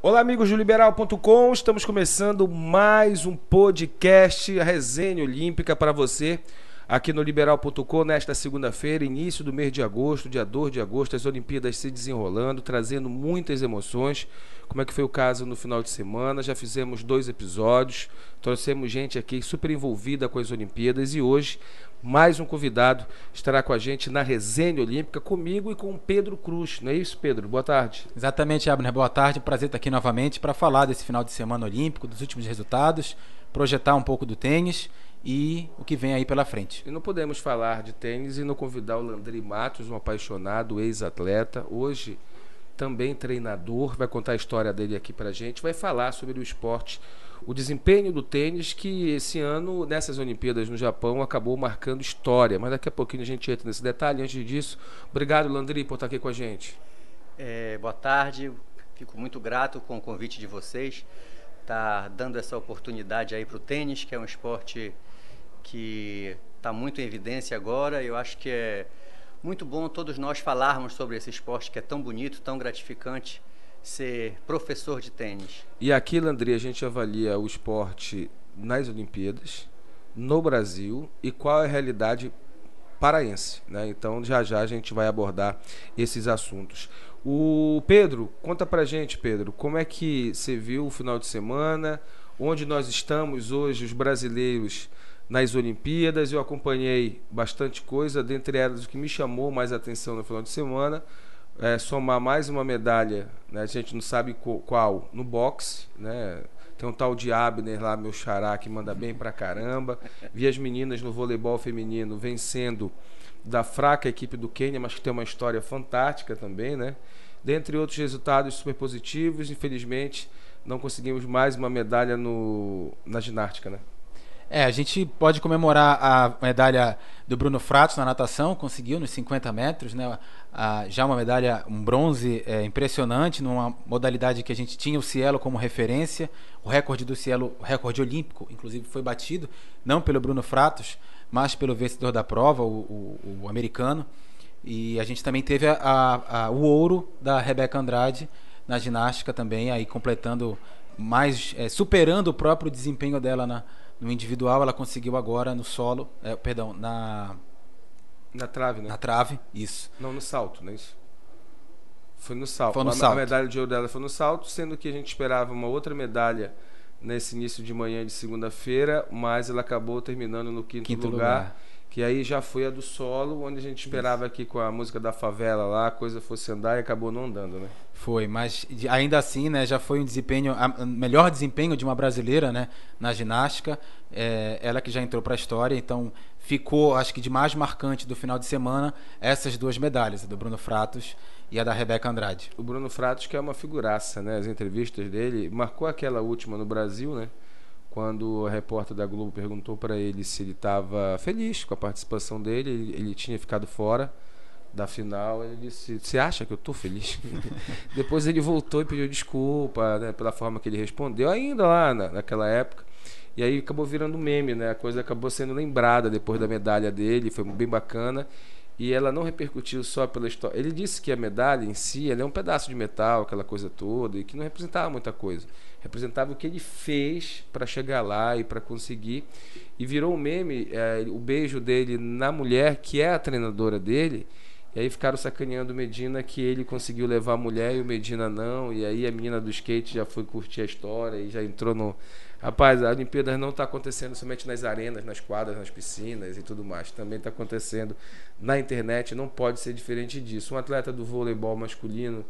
Olá, amigos do Liberal.com, estamos começando mais um podcast, a resenha olímpica para você, aqui no Liberal.com, nesta segunda-feira, início do mês de agosto, dia 2 de agosto, as Olimpíadas se desenrolando, trazendo muitas emoções, como é que foi o caso no final de semana, já fizemos 2 episódios, trouxemos gente aqui super envolvida com as Olimpíadas e hoje mais um convidado estará com a gente na resenha olímpica, comigo e com o Pedro Cruz. Não é isso, Pedro? Boa tarde. Exatamente, Abner. Boa tarde. Prazer estar aqui novamente para falar desse final de semana olímpico, dos últimos resultados, projetar um pouco do tênis e o que vem aí pela frente. E não podemos falar de tênis e não convidar o Landry Matos, um apaixonado ex-atleta, hoje também treinador, vai contar a história dele aqui pra gente, vai falar sobre o esporte, o desempenho do tênis que esse ano, nessas Olimpíadas no Japão, acabou marcando história, mas daqui a pouquinho a gente entra nesse detalhe. Antes disso, obrigado, Landry, por estar aqui com a gente. Boa tarde, fico muito grato com o convite de vocês, tá dando essa oportunidade aí para o tênis, que é um esporte que está muito em evidência agora. Eu acho que é muito bom todos nós falarmos sobre esse esporte que é tão bonito, tão gratificante, ser professor de tênis. E aqui, Landry, a gente avalia o esporte nas Olimpíadas, no Brasil e qual é a realidade paraense, né? Então já a gente vai abordar esses assuntos. O Pedro, conta pra gente, Pedro, como é que você viu o final de semana, onde nós estamos hoje, os brasileiros, nas Olimpíadas. Eu acompanhei bastante coisa, dentre elas o que me chamou mais a atenção no final de semana, somar mais uma medalha, né? A gente não sabe qual, no boxe, né? Tem um tal de Abner lá, meu xará, que manda bem pra caramba. Vi as meninas no voleibol feminino vencendo da fraca equipe do Quênia, mas que tem uma história fantástica também, né? Dentre outros resultados super positivos, infelizmente não conseguimos mais uma medalha na ginástica, né? A gente pode comemorar a medalha do Bruno Fratos na natação, conseguiu nos 50 metros, né? Já uma medalha, um bronze impressionante, numa modalidade que a gente tinha o Cielo como referência. O recorde do Cielo, o recorde olímpico, inclusive, foi batido, não pelo Bruno Fratos, mas pelo vencedor da prova, o americano. E a gente também teve o ouro da Rebeca Andrade na ginástica também, aí completando mais, superando o próprio desempenho dela no individual. Ela conseguiu agora no solo, na trave, né? Na trave, isso. Não, no salto, não é isso? Foi no salto. Foi no salto. A medalha de ouro dela foi no salto, sendo que a gente esperava uma outra medalha nesse início de manhã de segunda-feira, mas ela acabou terminando no quinto lugar, que aí já foi a do solo, onde a gente esperava que com a música da favela lá a coisa fosse andar e acabou não andando, né? Foi, mas ainda assim, né, já foi um desempenho, o melhor desempenho de uma brasileira, né, na ginástica, ela que já entrou para a história, então ficou, acho que de mais marcante do final de semana, essas duas medalhas, a do Bruno Fratos e a da Rebeca Andrade. O Bruno Fratos, que é uma figuraça, né, as entrevistas dele, marcou aquela última no Brasil, né, quando a repórter da Globo perguntou para ele se ele estava feliz com a participação dele, ele tinha ficado fora da final. Ele disse: você acha que eu tô feliz? Depois ele voltou e pediu desculpa, né, pela forma que ele respondeu, ainda lá naquela época, e aí acabou virando meme, né? A coisa acabou sendo lembrada depois da medalha dele, foi bem bacana. E ela não repercutiu só pela história. Ele disse que a medalha em si, ela é um pedaço de metal, aquela coisa toda, e que não representava muita coisa. Representava o que ele fez para chegar lá e para conseguir. E virou um meme, o beijo dele na mulher, que é a treinadora dele. E aí ficaram sacaneando o Medina, que ele conseguiu levar a mulher e o Medina não. E aí a menina do skate já foi curtir a história e já entrou no... Rapaz, a Olimpíada não está acontecendo somente nas arenas, nas quadras, nas piscinas e tudo mais. Também está acontecendo na internet, não pode ser diferente disso. Um atleta do voleibol masculino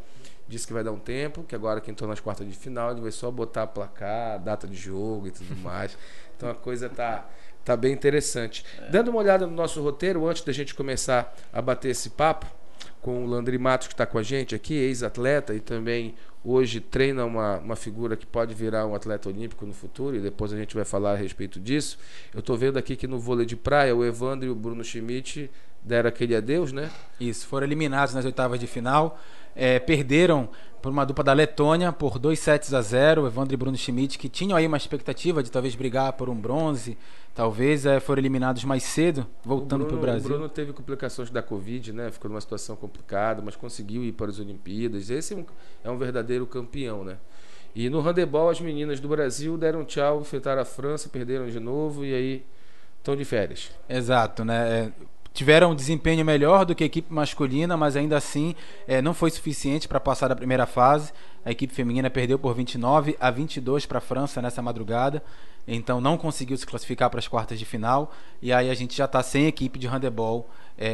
disse que vai dar um tempo, que agora que entrou nas quartas de final, ele vai só botar placar, data de jogo e tudo mais. Então a coisa tá bem interessante. Dando uma olhada no nosso roteiro, antes da gente começar a bater esse papo com o Landry Matos, que está com a gente aqui, ex-atleta, e também hoje treina uma figura que pode virar um atleta olímpico no futuro, e depois a gente vai falar a respeito disso. Eu estou vendo aqui que no vôlei de praia, o Evandro e o Bruno Schmidt deram aquele adeus, né? Isso, foram eliminados nas oitavas de final, perderam por uma dupla da Letônia por 2-0, o Evandro e Bruno Schmidt, que tinham aí uma expectativa de talvez brigar por um bronze, talvez foram eliminados mais cedo, voltando para o Brasil. O Bruno teve complicações da Covid, né? Ficou numa situação complicada, mas conseguiu ir para as Olimpíadas. Esse é um verdadeiro campeão, né? E no handebol, as meninas do Brasil deram tchau, enfrentaram a França, perderam de novo e aí estão de férias. Exato, né? Tiveram um desempenho melhor do que a equipe masculina, mas ainda assim não foi suficiente para passar da primeira fase. A equipe feminina perdeu por 29-22 para a França nessa madrugada, então não conseguiu se classificar para as quartas de final, e aí a gente já está sem equipe de handebol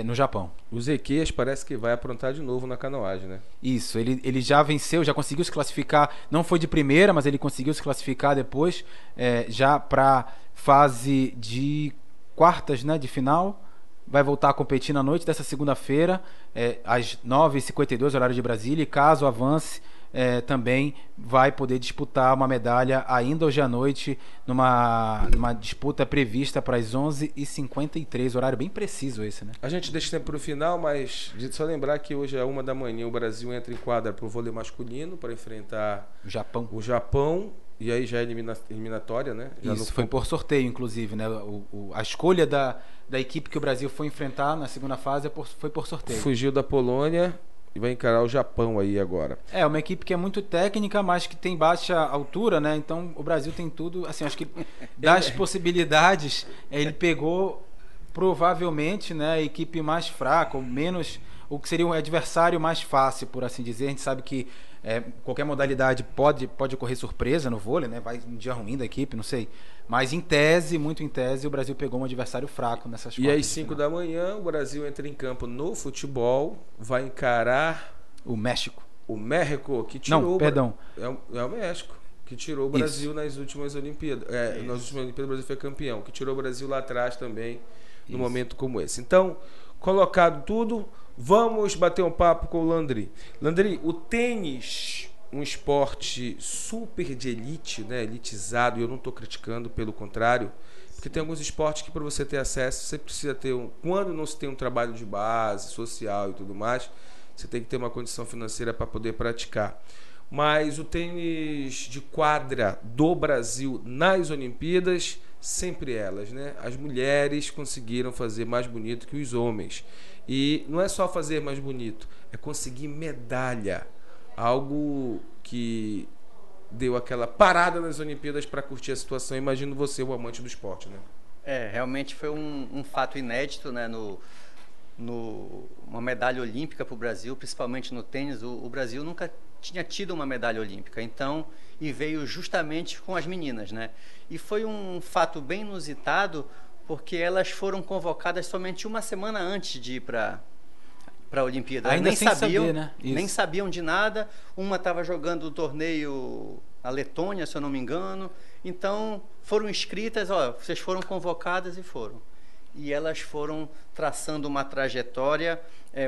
no Japão. O Zequias parece que vai aprontar de novo na canoagem, né? Isso, ele já venceu, já conseguiu se classificar, não foi de primeira, mas ele conseguiu se classificar depois, já para fase de quartas, né, de final. Vai voltar a competir na noite dessa segunda-feira, às 9h52, horário de Brasília, e caso avance, também vai poder disputar uma medalha ainda hoje à noite, numa disputa prevista para as 11h53, horário bem preciso esse, né? A gente deixa tempo para o final, mas só lembrar que hoje é 1h o Brasil entra em quadra para o vôlei masculino para enfrentar o Japão. E aí já é eliminatória, né? Já isso, foi por sorteio, inclusive, né? A escolha da equipe que o Brasil foi enfrentar na segunda fase foi por sorteio. Fugiu da Polônia e vai encarar o Japão aí agora. É uma equipe que é muito técnica, mas que tem baixa altura, né? Então o Brasil tem tudo, assim, acho que das possibilidades, ele pegou provavelmente, né, a equipe mais fraca, ou menos, o que seria um adversário mais fácil, por assim dizer. A gente sabe que qualquer modalidade pode ocorrer surpresa no vôlei, né? Vai um dia ruim da equipe, não sei. Mas em tese, muito em tese, o Brasil pegou um adversário fraco nessas quartas. E às 5h, o Brasil entra em campo no futebol, vai encarar o México. O México, que tirou... Não, perdão. É o México, que tirou o Brasil nas últimas Olimpíadas. Nas últimas Olimpíadas o Brasil foi campeão, que tirou o Brasil lá atrás também, num momento como esse. Então, colocado tudo... Vamos bater um papo com o Landry. Landry, o tênis, um esporte super de elite, né? Elitizado, e eu não estou criticando, pelo contrário, porque tem alguns esportes que para você ter acesso, você precisa ter quando não se tem um trabalho de base, social e tudo mais, você tem que ter uma condição financeira para poder praticar. Mas o tênis de quadra do Brasil nas Olimpíadas, sempre elas, né? As mulheres conseguiram fazer mais bonito que os homens. E não é só fazer mais bonito, é conseguir medalha. Algo que deu aquela parada nas Olimpíadas para curtir a situação. Imagino você, o amante do esporte, né? Realmente foi um fato inédito, né? Uma medalha olímpica para o Brasil, principalmente no tênis. O Brasil nunca tinha tido uma medalha olímpica, então, e veio justamente com as meninas, né? E foi um fato bem inusitado, porque elas foram convocadas somente uma semana antes de ir para a Olimpíada. Ainda sem saber, né? Nem sabiam de nada. Uma estava jogando o torneio na Letônia, se eu não me engano. Então, foram inscritas, vocês foram convocadas e foram. E elas foram traçando uma trajetória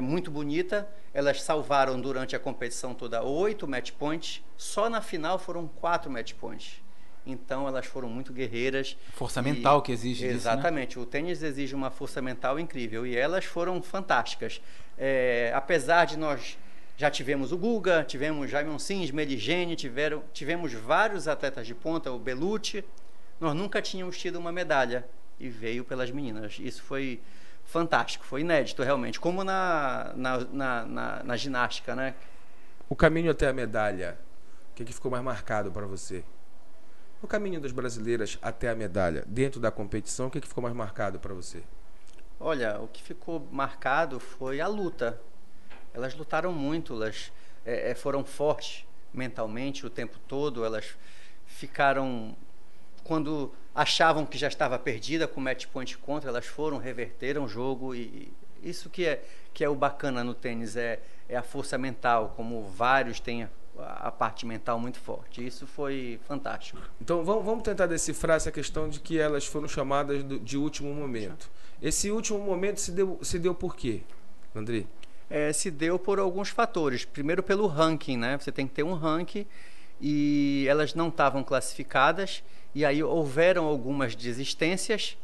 muito bonita. Elas salvaram durante a competição toda 8 match points. Só na final foram 4 match points. Então elas foram muito guerreiras. Força mental que exige disso, né? Exatamente, o tênis exige uma força mental incrível e elas foram fantásticas. Apesar de nós já tivemos o Guga, tivemos Jaime Sims, Meligene, tivemos vários atletas de ponta, o Belucci, nós nunca tínhamos tido uma medalha e veio pelas meninas. Isso foi fantástico, foi inédito realmente, como na ginástica, né? O caminho até a medalha, o que ficou mais marcado para você? No caminho das brasileiras até a medalha, dentro da competição, o que ficou mais marcado para você? Olha, o que ficou marcado foi a luta. Elas lutaram muito, elas foram fortes mentalmente o tempo todo, elas ficaram... Quando achavam que já estava perdida com match point contra, elas reverteram o jogo e isso que é o bacana no tênis, é a força mental, como vários têm a parte mental muito forte. Isso foi fantástico. Então vamos tentar decifrar essa questão de que elas foram chamadas de último momento. Esse último momento se deu por quê, André? Se deu por alguns fatores. Primeiro pelo ranking, né? Você tem que ter um ranking e elas não estavam classificadas e aí houveram algumas desistências.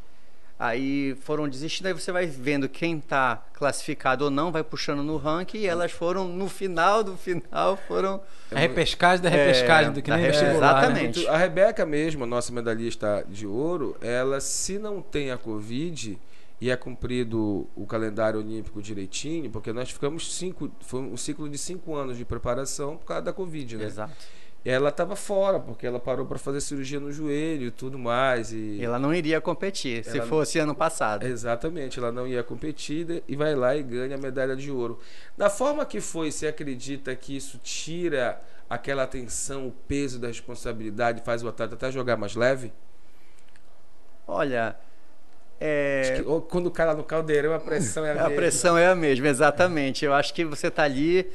Aí foram desistindo, aí você vai vendo quem está classificado ou não, vai puxando no ranking e elas foram no final do final, foram... A repescagem da repescagem do que nem vestibular, exatamente. Né? A Rebeca mesmo, a nossa medalhista de ouro, ela se não tem a Covid e é cumprido o calendário olímpico direitinho, porque nós ficamos foi um ciclo de 5 anos de preparação por causa da Covid, né? Exato. E ela estava fora, porque ela parou para fazer cirurgia no joelho e tudo mais. E Ela não iria competir, se fosse ano passado. exatamente, ela não ia competir e vai lá e ganha a medalha de ouro. Da forma que foi, você acredita que isso tira aquela tensão, o peso da responsabilidade, faz o atleta até jogar mais leve? Olha, Acho que, quando o cara no caldeirão, a pressão é a mesma. a pressão é a mesma, exatamente. Eu acho que você está ali,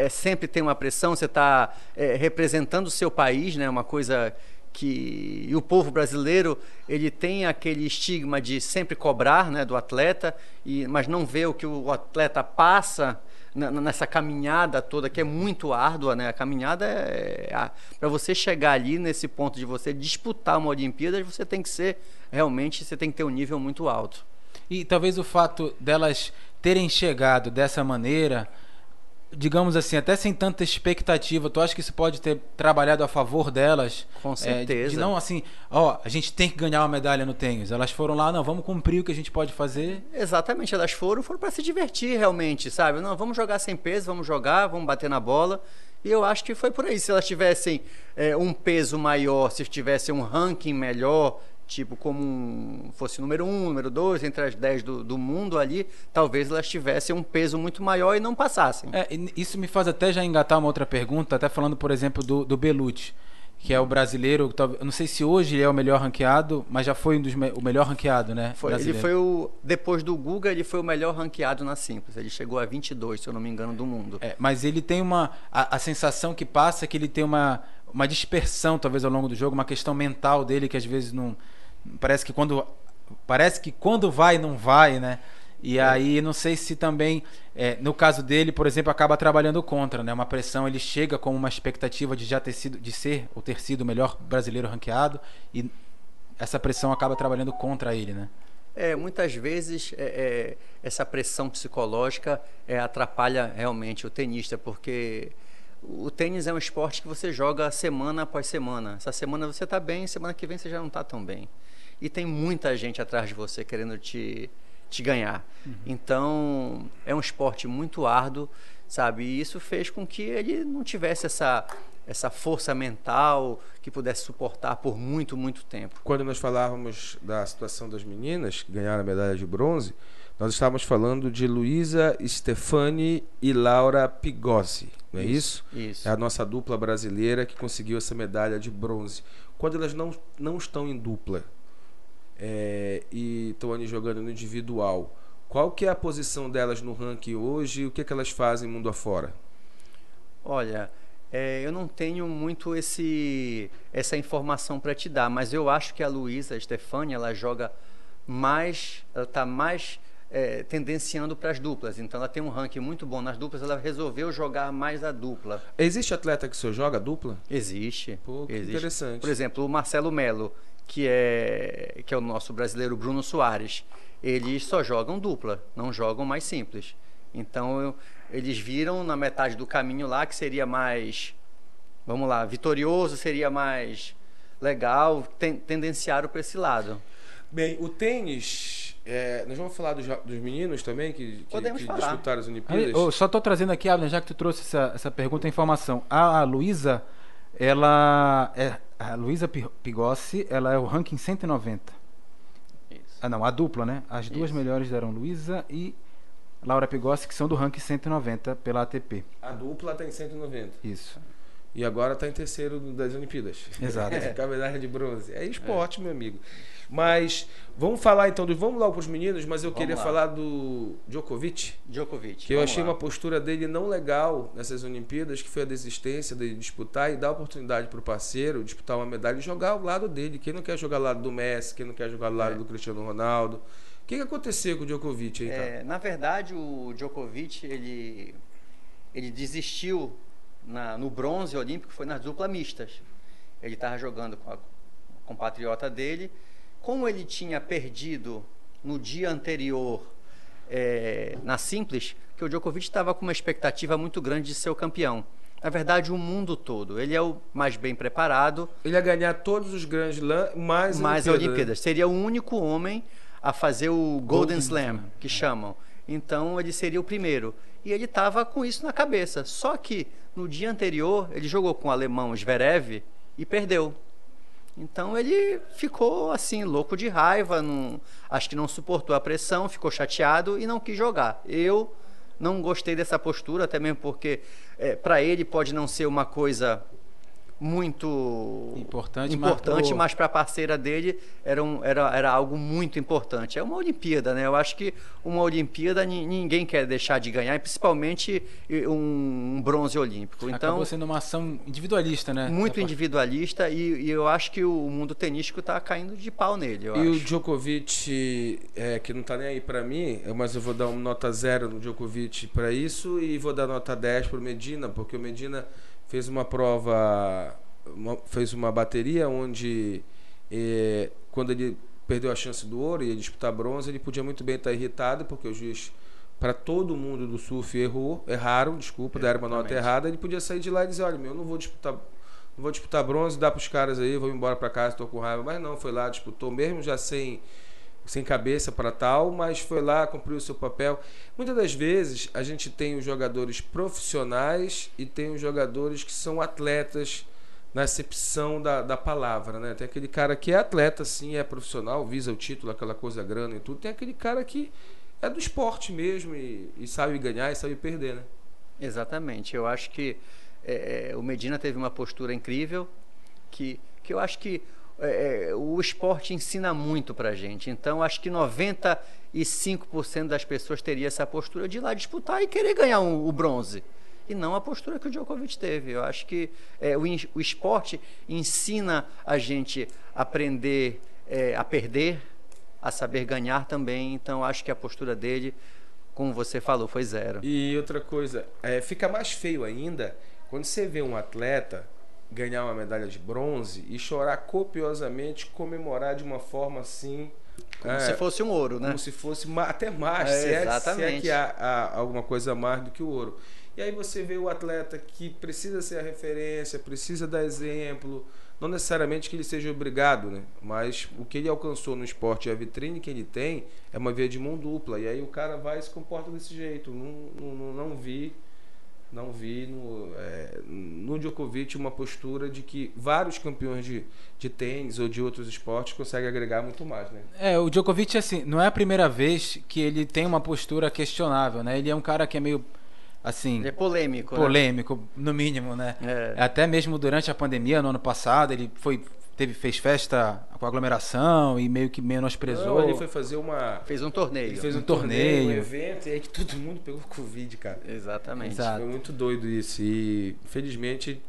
sempre tem uma pressão, você está representando o seu país, né? Uma coisa que... E o povo brasileiro, ele tem aquele estigma de sempre cobrar, né, do atleta, mas não vê o que o atleta passa nessa caminhada toda, que é muito árdua, né? A caminhada para você chegar ali nesse ponto de você disputar uma Olimpíada, você tem que ser, realmente, você tem que ter um nível muito alto. E talvez o fato delas terem chegado dessa maneira, digamos assim, até sem tanta expectativa, tu acha que isso pode ter trabalhado a favor delas? Com certeza. De não assim, a gente tem que ganhar uma medalha no tênis. Elas foram lá, não, vamos cumprir o que a gente pode fazer. Exatamente, elas foram para se divertir realmente, sabe? Não, vamos jogar sem peso, vamos jogar, vamos bater na bola. E eu acho que foi por aí. Se elas tivessem um peso maior, se tivessem um ranking melhor, tipo como fosse número 1, número 2, entre as 10 do mundo ali, talvez elas tivessem um peso muito maior e não passassem. Isso me faz até já engatar uma outra pergunta, até falando, por exemplo, do Bellucci, que é o brasileiro, eu não sei se hoje ele é o melhor ranqueado, mas já foi o melhor ranqueado, né? Ele foi depois do Guga, ele foi o melhor ranqueado na simples. Ele chegou a 22, se eu não me engano, do mundo. Mas ele tem a sensação que passa é que ele tem uma dispersão, talvez, ao longo do jogo, uma questão mental dele que às vezes não... Parece que quando vai, não vai, né? E aí, não sei se também, no caso dele, por exemplo, acaba trabalhando contra, né? Uma pressão, ele chega com uma expectativa de já ter sido o melhor brasileiro ranqueado, e essa pressão acaba trabalhando contra ele, né? Muitas vezes essa pressão psicológica atrapalha realmente o tenista, porque o tênis é um esporte que você joga semana após semana. Essa semana você está bem, semana que vem você já não está tão bem. E tem muita gente atrás de você querendo te ganhar. Então, é um esporte muito árduo, sabe? E isso fez com que ele não tivesse essa força mental que pudesse suportar por muito, muito tempo. Quando nós falávamos da situação das meninas que ganharam a medalha de bronze, nós estávamos falando de Luísa Stefani e Laura Pigossi, não é isso? Isso. É a nossa dupla brasileira que conseguiu essa medalha de bronze. Quando elas não estão em dupla e estão ali jogando no individual, qual que é a posição delas no ranking hoje e o que elas fazem mundo afora? Olha, eu não tenho muito essa informação para te dar, mas eu acho que a Luísa Stefani, ela joga mais, ela está mais tendenciando para as duplas. Então ela tem um ranking muito bom nas duplas, ela resolveu jogar mais a dupla. Existe atleta que só joga dupla? Existe. Pô, que existe. interessante. Por exemplo, o Marcelo Melo, que é o nosso brasileiro Bruno Soares, eles só jogam dupla, não jogam mais simples. Então eles viram na metade do caminho lá que seria mais, vamos lá, vitorioso, seria mais legal, tendenciaram para esse lado. Bem, o tênis, nós vamos falar dos meninos também que disputaram as Olimpíadas. Eu só estou trazendo aqui, Abner, já que tu trouxe essa pergunta e informação. A Luísa, a Luísa Pigossi, ela é o ranking 190. Isso. Não, a dupla, né? As duas melhores eram Luísa e Laura Pigossi, que são do ranking 190 pela ATP. A dupla está em 190. Isso. E agora está em terceiro das Olimpíadas. Exato. Com a medalha de bronze. É esporte, meu amigo. Mas vamos falar então, vamos lá para os meninos, mas eu queria falar do Djokovic. Que eu achei uma postura dele não legal nessas Olimpíadas, que foi a desistência de disputar e dar oportunidade para o parceiro disputar uma medalha e jogar ao lado dele. Quem não quer jogar ao lado do Messi, quem não quer jogar ao lado do Cristiano Ronaldo. O que aconteceu com o Djokovic aí, então? Na verdade, o Djokovic, ele desistiu no bronze olímpico, foi nas duplas mistas. Ele estava jogando com a compatriota dele. Como ele tinha perdido no dia anterior na simples, que o Djokovic estava com uma expectativa muito grande de ser o campeão. Na verdade, o mundo todo. Ele é o mais bem preparado. Ele ia ganhar todos os Grand Slam, mais a Olimpíadas. Né? Seria o único homem a fazer o Golden Slam, que chamam. Então, ele seria o primeiro. e ele estava com isso na cabeça. Só que no dia anterior ele jogou com o alemão Zverev e perdeu. Então ele ficou assim, louco de raiva, acho que não suportou a pressão, ficou chateado e não quis jogar. Eu não gostei dessa postura, até mesmo porque para ele pode não ser uma coisa muito importante, mas para a parceira dele era algo muito importante. É uma Olimpíada, né? Eu acho que uma Olimpíada ninguém quer deixar de ganhar, e principalmente um bronze olímpico. Então, acabou sendo uma ação individualista, né? Muito individualista, e eu acho que o mundo tenístico está caindo de pau nele. O Djokovic, que não está nem aí para mim, mas eu vou dar uma nota 0 no Djokovic para isso e vou dar nota 10 para o Medina, porque o Medina fez uma prova, fez uma bateria onde quando ele perdeu a chance do ouro e ia disputar bronze, ele podia muito bem estar irritado, porque o juiz, para todo mundo do surf, erraram, deram uma nota errada. Ele podia sair de lá e dizer: olha, eu não vou disputar bronze, dá para os caras aí, vou embora para casa, estou com raiva. Mas não, foi lá, disputou, mesmo já sem cabeça para tal, mas foi lá, cumpriu o seu papel. Muitas das vezes a gente tem os jogadores profissionais e tem os jogadores que são atletas na acepção da palavra, né? Tem aquele cara que é atleta, sim, é profissional, visa o título, aquela coisa grana e tudo. Tem aquele cara que é do esporte mesmo e sabe ganhar e sabe perder, né? Exatamente. Eu acho que o Medina teve uma postura incrível, que eu acho que o esporte ensina muito pra gente. Então acho que 95% das pessoas teria essa postura de ir lá disputar e querer ganhar o bronze, e não a postura que o Djokovic teve. Eu acho que o esporte ensina a gente a aprender a perder, a saber ganhar também. Então acho que a postura dele, como você falou, foi 0. E outra coisa, fica mais feio ainda quando você vê um atleta ganhar uma medalha de bronze e chorar copiosamente, comemorar de uma forma assim, como se fosse um ouro, né? Como se fosse até mais, exatamente. se é que há alguma coisa mais do que o ouro. E aí você vê o atleta que precisa ser a referência, precisa dar exemplo, não necessariamente que ele seja obrigado, né? Mas o que ele alcançou no esporte e a vitrine que ele tem é uma via de mão dupla. E aí o cara vai e se comporta desse jeito. Não vi no Djokovic uma postura de que vários campeões de tênis ou de outros esportes conseguem agregar muito mais, né? O Djokovic, assim, não é a primeira vez que ele tem uma postura questionável, né? Ele é um cara que é meio, assim... Ele é polêmico, né? No mínimo, né? Até mesmo durante a pandemia, no ano passado, ele fez festa com aglomeração e meio que menosprezou. Ele foi fazer fez um torneio. Ele fez um torneio, um evento, e aí que todo mundo pegou Covid, cara. Exatamente. Foi muito doido isso. E, felizmente,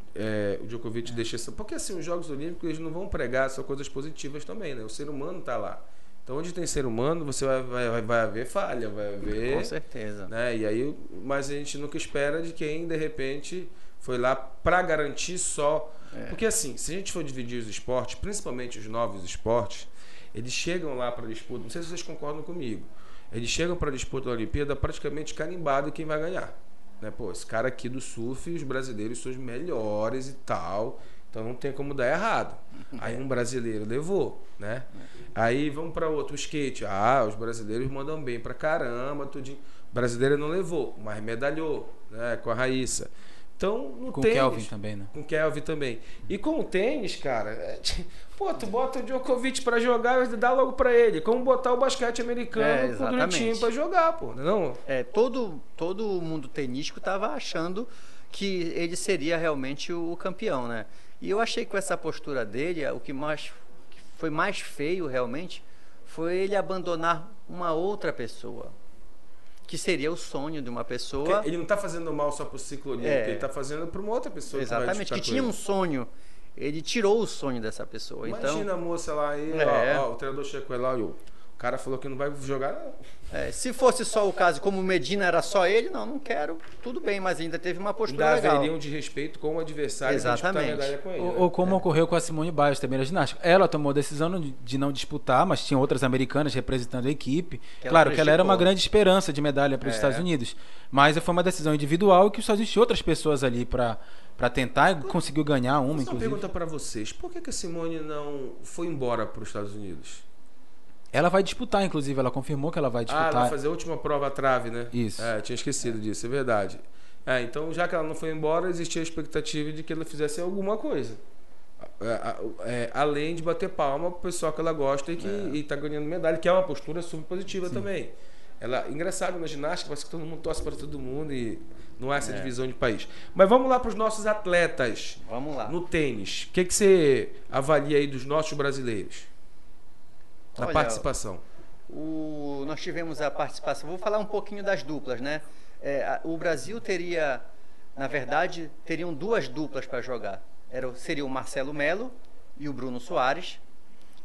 o Djokovic deixa essa... Porque, assim, os Jogos Olímpicos, eles não vão pregar só coisas positivas também, né? O ser humano tá lá. Então, onde tem ser humano, você vai haver falha, vai haver... Com certeza. Né? E aí, mas a gente nunca espera de quem, de repente, foi lá para garantir só... Porque assim, se a gente for dividir os esportes, principalmente os novos esportes, eles chegam lá para a disputa, não sei se vocês concordam comigo, eles chegam para a disputa da Olimpíada praticamente carimbado quem vai ganhar, né? Pô, esse cara aqui do surf, os brasileiros são os melhores e tal, então não tem como dar errado. Aí um brasileiro levou, né? Aí vamos para outro, o skate, os brasileiros mandam bem pra caramba, tudinho. O brasileiro não levou, mas medalhou, né? Com a Raíssa. Então, no com tênis, o Kelvin também, né? Com o Kelvin também. E com o tênis, cara, tu bota o Djokovic pra jogar e dá logo pra ele. Como botar o basquete americano bonitinho pra jogar, pô. Não? Todo o mundo tenístico tava achando que ele seria realmente o campeão, né? E eu achei que com essa postura dele, o que foi mais feio realmente foi ele abandonar uma outra pessoa, que seria o sonho de uma pessoa. Porque ele não está fazendo mal só para o ciclo olímpico, ele está fazendo para uma outra pessoa. Exatamente, que tinha um sonho. Ele tirou o sonho dessa pessoa. Imagina a moça lá aí, o treinador chegou lá e o cara falou que não vai jogar, não. Se fosse só o caso, como o Medina era só ele, não quero, tudo bem, mas ainda teve uma postura legal. Haveriam um de respeito com o adversário. Exatamente. Medalha com ele, ou como ocorreu com a Simone Biles também na ginástica. Ela tomou a decisão de não disputar, mas tinha outras americanas representando a equipe. Claro que ela era uma grande esperança de medalha para os Estados Unidos, mas foi uma decisão individual que só existiam outras pessoas ali para tentar e conseguiu ganhar uma, inclusive. Uma pergunta para vocês, por que a Simone não foi embora para os Estados Unidos? Ela vai disputar, inclusive, ela confirmou que ela vai disputar. Ela vai fazer a última prova à trave, né? Isso. Tinha esquecido disso, é verdade. Então, já que ela não foi embora, existia a expectativa de que ela fizesse alguma coisa. Além de bater palma pro pessoal que ela gosta e que tá ganhando medalha, que é uma postura super positiva também. Engraçado na ginástica, parece que todo mundo torce para todo mundo e não há essa divisão de país. Mas vamos lá para os nossos atletas. Vamos lá. No tênis. O que você avalia aí dos nossos brasileiros? Na participação. Nós tivemos a participação. Vou falar um pouquinho das duplas, né? O Brasil teria, na verdade, teriam duas duplas para jogar. Seria o Marcelo Melo e o Bruno Soares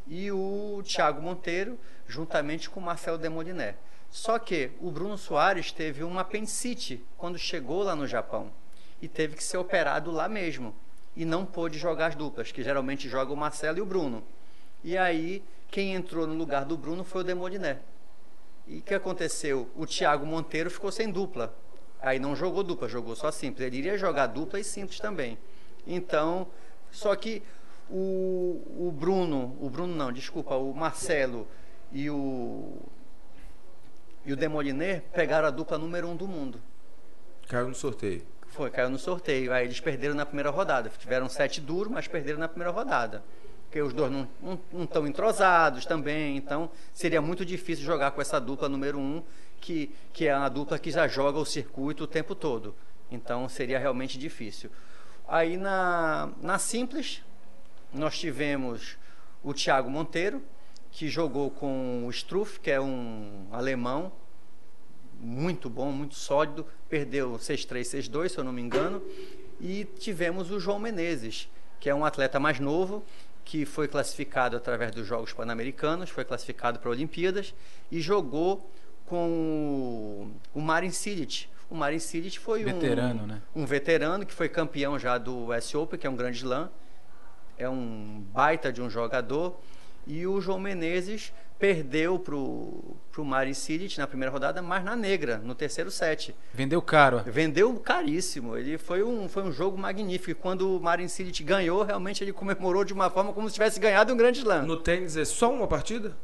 e o Thiago Monteiro, juntamente com o Marcelo Demoliner. Só que o Bruno Soares teve uma apendicite quando chegou lá no Japão e teve que ser operado lá mesmo e não pôde jogar as duplas, que geralmente jogam o Marcelo e o Bruno. E aí, quem entrou no lugar do Bruno foi o Demoliner. E o que aconteceu? O Thiago Monteiro ficou sem dupla. Aí não jogou dupla, jogou só simples. Ele iria jogar dupla e simples também. Então, só que o Marcelo e o Demoliner pegaram a dupla número 1 do mundo. Caiu no sorteio. Caiu no sorteio. Aí eles perderam na primeira rodada. Tiveram 7 duros, mas perderam na primeira rodada. Porque os dois não estão entrosados também, então seria muito difícil jogar com essa dupla número 1, que é uma dupla que já joga o circuito o tempo todo. Então seria realmente difícil. Aí na simples, nós tivemos o Thiago Monteiro, que jogou com o Struff, que é um alemão muito bom, muito sólido, perdeu 6-3, 6-2, se eu não me engano. E tivemos o João Menezes, que é um atleta mais novo, que foi classificado através dos Jogos Pan-Americanos, foi classificado para Olimpíadas e jogou com o Marin Cilic. O Marin Cilic foi um veterano que foi campeão já do US Open, que é um grande slam, é um baita de um jogador. E o João Menezes perdeu pro Marin Cilic na primeira rodada, mas na negra, no terceiro set. Vendeu caro. Vendeu caríssimo. Foi um jogo magnífico. E quando o Marin Cilic ganhou, realmente ele comemorou de uma forma como se tivesse ganhado um grande slam. No tênis é só uma partida?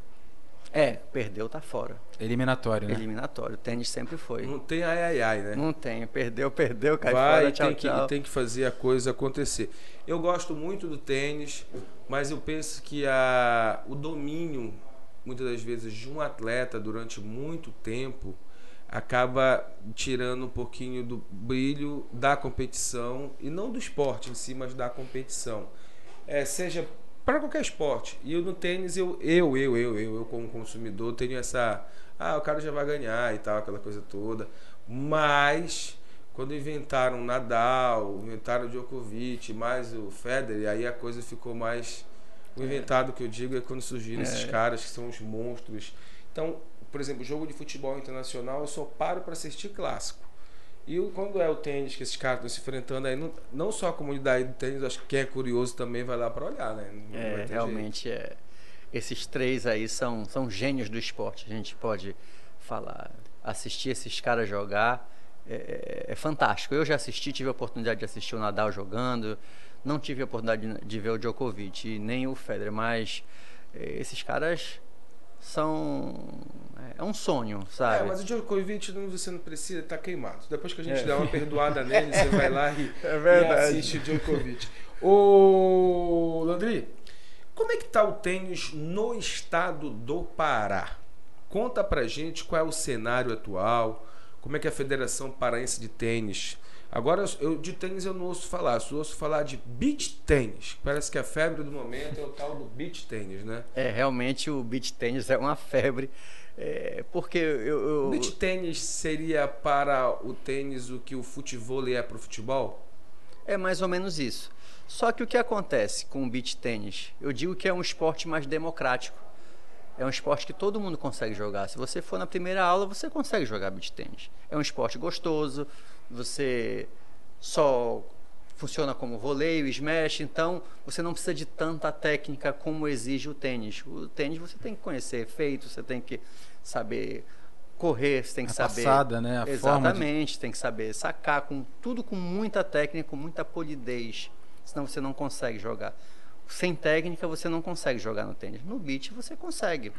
Perdeu, tá fora. Eliminatório, né? Eliminatório. O tênis sempre foi. Não tem ai, né? Não tem. Perdeu, cai fora, tchau, tchau. Tem que fazer a coisa acontecer. Eu gosto muito do tênis, mas eu penso que o domínio, muitas das vezes, de um atleta durante muito tempo acaba tirando um pouquinho do brilho da competição, e não do esporte em si, mas da competição. Seja para qualquer esporte. E no tênis, eu como consumidor, tenho essa... o cara já vai ganhar e tal, aquela coisa toda. Mas quando inventaram o Nadal, inventaram o Djokovic, mais o Federer, aí a coisa ficou mais... O inventado que eu digo é quando surgiram esses caras que são os monstros. Então, por exemplo, jogo de futebol internacional, eu só paro para assistir clássico. E quando é o tênis que esses caras estão se enfrentando, aí não só a comunidade do tênis, acho que quem é curioso também vai lá para olhar, né? Realmente esses três aí são gênios do esporte. A gente pode falar, assistir esses caras jogar é fantástico. Eu já assisti, tive a oportunidade de assistir o Nadal jogando, não tive a oportunidade de ver o Djokovic e nem o Federer, mas esses caras é um sonho, sabe? Mas o Djokovic você não precisa, tá queimado. Depois que a gente dá uma perdoada nele, você vai lá e assiste o Djokovic. Ô, Landry, como é que tá o tênis no estado do Pará? Conta pra gente qual é o cenário atual, como é que é a Federação Paraense de Tênis. Agora, de tênis eu não ouço falar, eu ouço falar de beach tênis. Parece que a febre do momento é o tal do beach tênis, né? Realmente o beach tênis é uma febre, porque O beach tênis seria para o tênis o que o futevôlei é para o futebol? É mais ou menos isso. Só que o que acontece com o beach tênis? Eu digo que é um esporte mais democrático. É um esporte que todo mundo consegue jogar. Se você for na primeira aula, você consegue jogar beach tênis. É um esporte gostoso, você só funciona como voleio, smash, então você não precisa de tanta técnica como exige o tênis. O tênis você tem que conhecer efeitos, você tem que saber correr, você tem que saber... Passada, né? Exatamente, tem que saber sacar, tudo com muita técnica, com muita polidez, senão você não consegue jogar. Sem técnica você não consegue jogar no tênis. No beach você consegue.